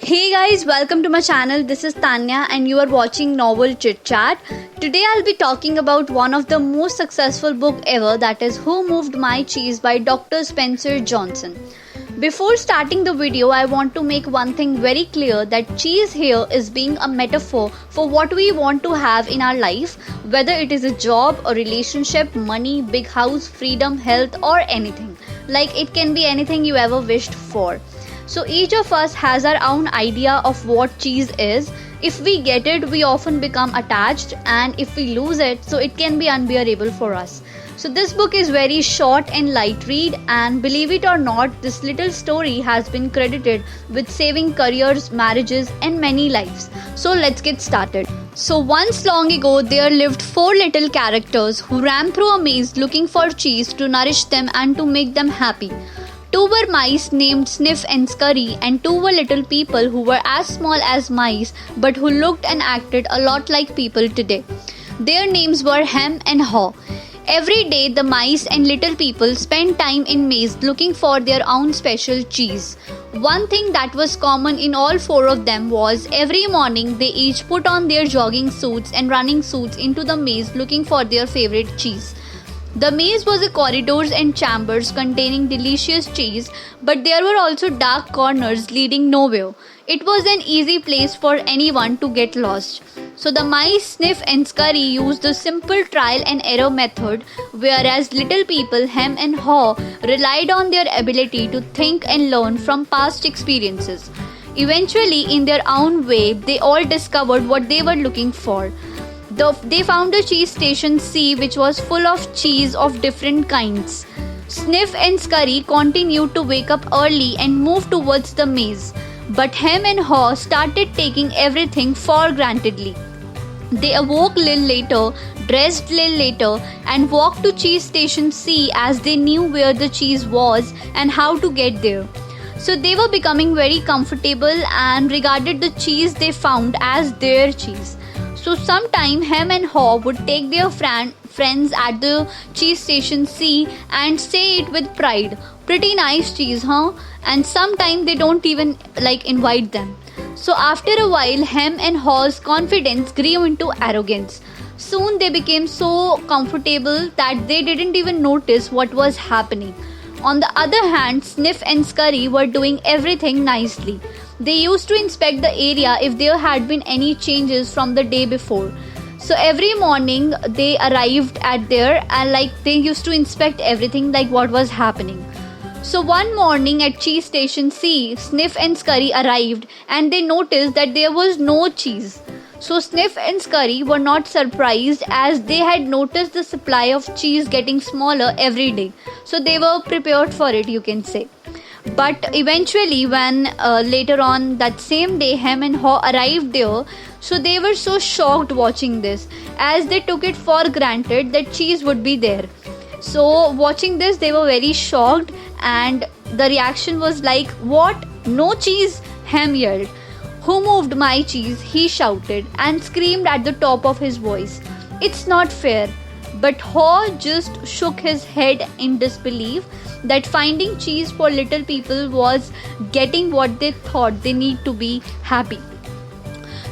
Hey guys, welcome to my channel. This is Tanya and you are watching Novel Chit Chat. Today I'll be talking about one of the most successful book ever, that is Who Moved My Cheese by Dr. Spencer Johnson. Before starting the video, I want to make one thing very clear, that cheese here is being a metaphor for what we want to have in our life, whether it is a job, a relationship, money, big house, freedom, health or anything. Like it can be anything you ever wished for. So each of us has our own idea of what cheese is. If we get it, we often become attached, and if we lose it, so it can be unbearable for us. So this book is very short and light read, and believe it or not, this little story has been credited with saving careers, marriages and many lives. So let's get started. So once long ago there lived four little characters who ran through a maze looking for cheese to nourish them and to make them happy. Two were mice named Sniff and Scurry, and two were little people who were as small as mice but who looked and acted a lot like people today. Their names were Hem and Haw. Every day the mice and little people spent time in maze looking for their own special cheese. One thing that was common in all four of them was every morning they each put on their jogging suits and running suits into the maze looking for their favorite cheese. The maze was a corridors and chambers containing delicious cheese, but there were also dark corners leading nowhere. It was an easy place for anyone to get lost. So the mice Sniff and Scurry used the simple trial and error method, whereas little people Hem and Haw relied on their ability to think and learn from past experiences. Eventually, in their own way, they all discovered what they were looking for. They found a cheese station C which was full of cheese of different kinds. Sniff and Scurry continued to wake up early and move towards the maze, but Hem and Haw started taking everything for grantedly. They awoke little later, dressed little later, and walked to cheese station C as they knew where the cheese was and how to get there. So they were becoming very comfortable and regarded the cheese they found as their cheese. So sometime Hem and Haw would take their friends at the cheese station C and say it with pride, "Pretty nice cheese, huh?" And sometime they don't even invite them. So after a while, Hem and Haw's confidence grew into arrogance. Soon they became so comfortable that they didn't even notice what was happening. On the other hand, Sniff and Scurry were doing everything nicely. They used to inspect the area if there had been any changes from the day before. So every morning they arrived at there and they used to inspect everything like what was happening. So one morning at cheese station C, Sniff and Scurry arrived and they noticed that there was no cheese. So Sniff and Scurry were not surprised, as they had noticed the supply of cheese getting smaller every day. So they were prepared for it, you can say. But eventually, when later on that same day Hem and Haw arrived there, so they were so shocked watching this, as they took it for granted that cheese would be there. So watching this, they were very shocked, and the reaction was like, "What? No cheese?" Hem yelled. "Who moved my cheese?" he shouted and screamed at the top of his voice. "It's not fair." But Haw just shook his head in disbelief that finding cheese for little people was getting what they thought they need to be happy.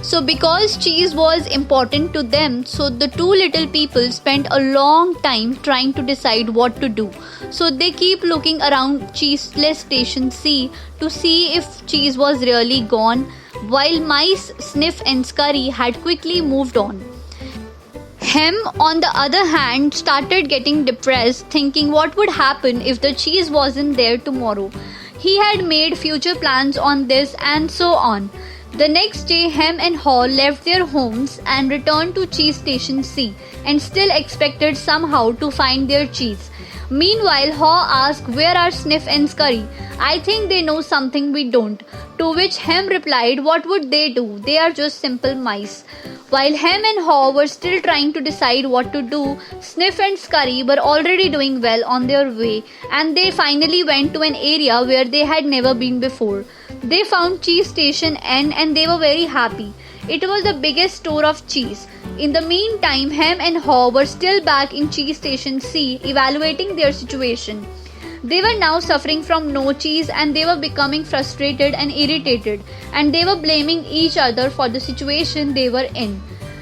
So because cheese was important to them, so the two little people spent a long time trying to decide what to do. So they keep looking around cheeseless station C to see if cheese was really gone, while mice Sniff and Scurry had quickly moved on. Hem, on the other hand, started getting depressed, thinking what would happen if the cheese wasn't there tomorrow. He had made future plans on this and so on. The next day, Hem and Haw left their homes and returned to cheese station C and still expected somehow to find their cheese. Meanwhile, Haw asked, "Where are Sniff and Scurry? I think they know something we don't." To which Hem replied, "What would they do? They are just simple mice." While Hem and Haw were still trying to decide what to do, Sniff and Scurry were already doing well on their way, and they finally went to an area where they had never been before. They found cheese station N and they were very happy. It was the biggest store of cheese. In the meantime, Hem and Haw were still back in cheese station C, evaluating their situation. They were now suffering from no cheese and they were becoming frustrated and irritated, and they were blaming each other for the situation they were in.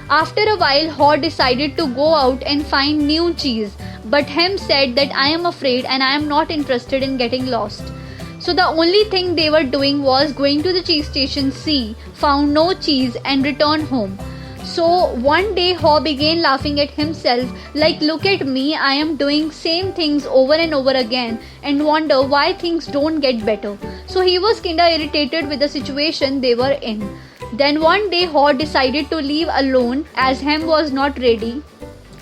After a while, Haw decided to go out and find new cheese, but Hem said that I am afraid and I am not interested in getting lost. So the only thing they were doing was going to the cheese station C, found no cheese and returned home. So one day Haw began laughing at himself like, look at me, I am doing same things over and over again and wonder why things don't get better. So he was kinda irritated with the situation they were in. Then one day Haw decided to leave alone as Hem was not ready.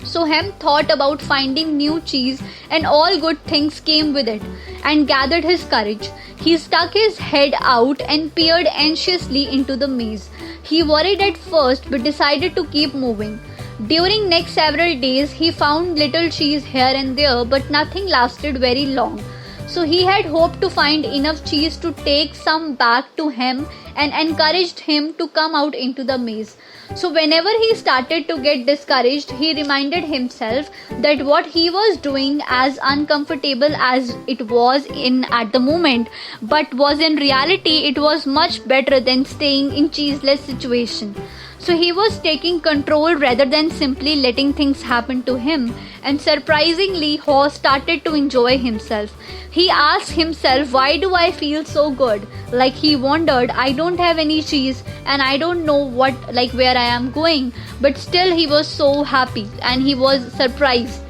So Hem thought about finding new cheese and all good things came with it and gathered his courage. He stuck his head out and peered anxiously into the maze. He worried at first but decided to keep moving. During next several days he found little cheese here and there, but nothing lasted very long. So he had hoped to find enough cheese to take some back to Hem and encouraged him to come out into the maze. So whenever he started to get discouraged, he reminded himself that what he was doing, as uncomfortable as it was in at the moment, but was in reality it was much better than staying in cheeseless situation. So he was taking control rather than simply letting things happen to him, and surprisingly Haw started to enjoy himself. He asked himself, why do I feel so good? Like he wondered, I don't have any cheese and I don't know where I am going, but still he was so happy and he was surprised.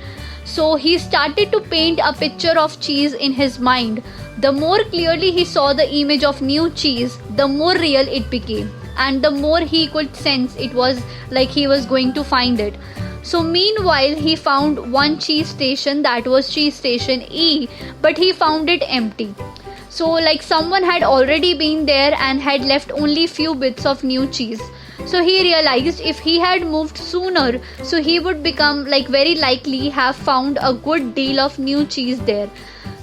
So he started to paint a picture of cheese in his mind. The more clearly he saw the image of new cheese, the more real it became, and the more he could sense it was like he was going to find it. So meanwhile he found one cheese station, that was cheese station E, but he found it empty. So like someone had already been there and had left only few bits of new cheese. So he realized if he had moved sooner, so he would become very likely have found a good deal of new cheese there.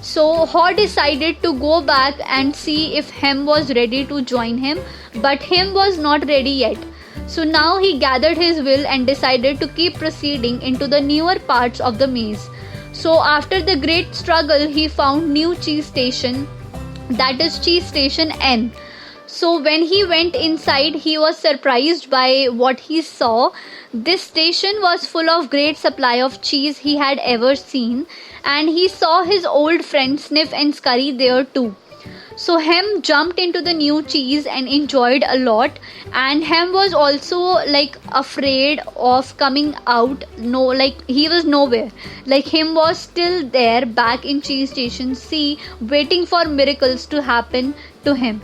So Haw decided to go back and see if Hem was ready to join him, but Hem was not ready yet. So now he gathered his will and decided to keep proceeding into the newer parts of the maze. So after the great struggle, he found new cheese station, that is cheese station N. So when he went inside, he was surprised by what he saw. This station was full of great supply of cheese he had ever seen, and he saw his old friends Sniff and Scurry there too. So Hem jumped into the new cheese and enjoyed a lot, and Hem was also afraid of coming out. No, he was nowhere. Him was still there back in cheese station C, waiting for miracles to happen to him.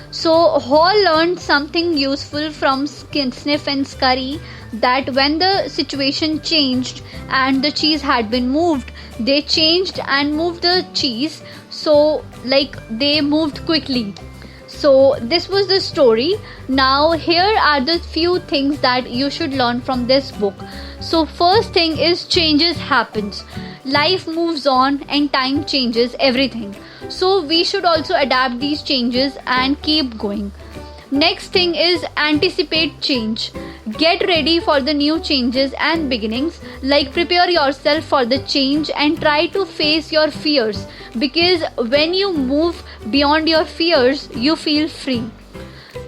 So Haw learned something useful from Sniff and Scurry, that when the situation changed and the cheese had been moved, they changed and moved the cheese. So they moved quickly. So this was the story. Now here are the few things that you should learn from this book. So first thing is, changes happens. Life moves on and time changes everything. So we should also adapt these changes and keep going. Next thing is, anticipate change. Get ready for the new changes and beginnings. Prepare yourself for the change and try to face your fears, because when you move beyond your fears, you feel free.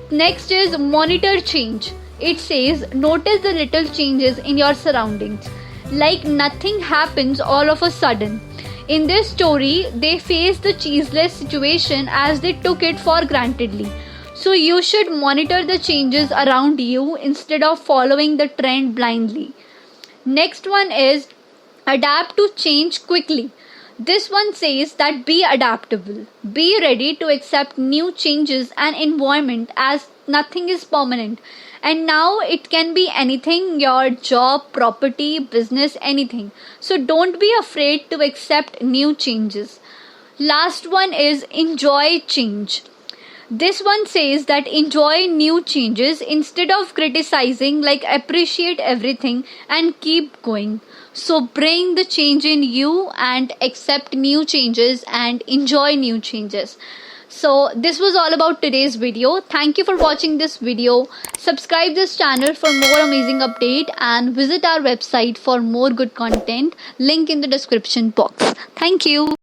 Next is, monitor change. It says, notice the little changes in your surroundings. Nothing happens all of a sudden. In this story, they faced the cheeseless situation as they took it for grantedly. So you should monitor the changes around you instead of following the trend blindly. Next one is, adapt to change quickly. This one says that be adaptable. Be ready to accept new changes and environment, as nothing is permanent. And now it can be anything, your job, property, business, anything. So don't be afraid to accept new changes. Last one is, enjoy change. This one says that enjoy new changes instead of criticizing, appreciate everything and keep going. So bring the change in you and accept new changes and enjoy new changes. So this was all about today's video. Thank you for watching this video. Subscribe this channel for more amazing update and visit our website for more good content. Link in the description box. Thank you.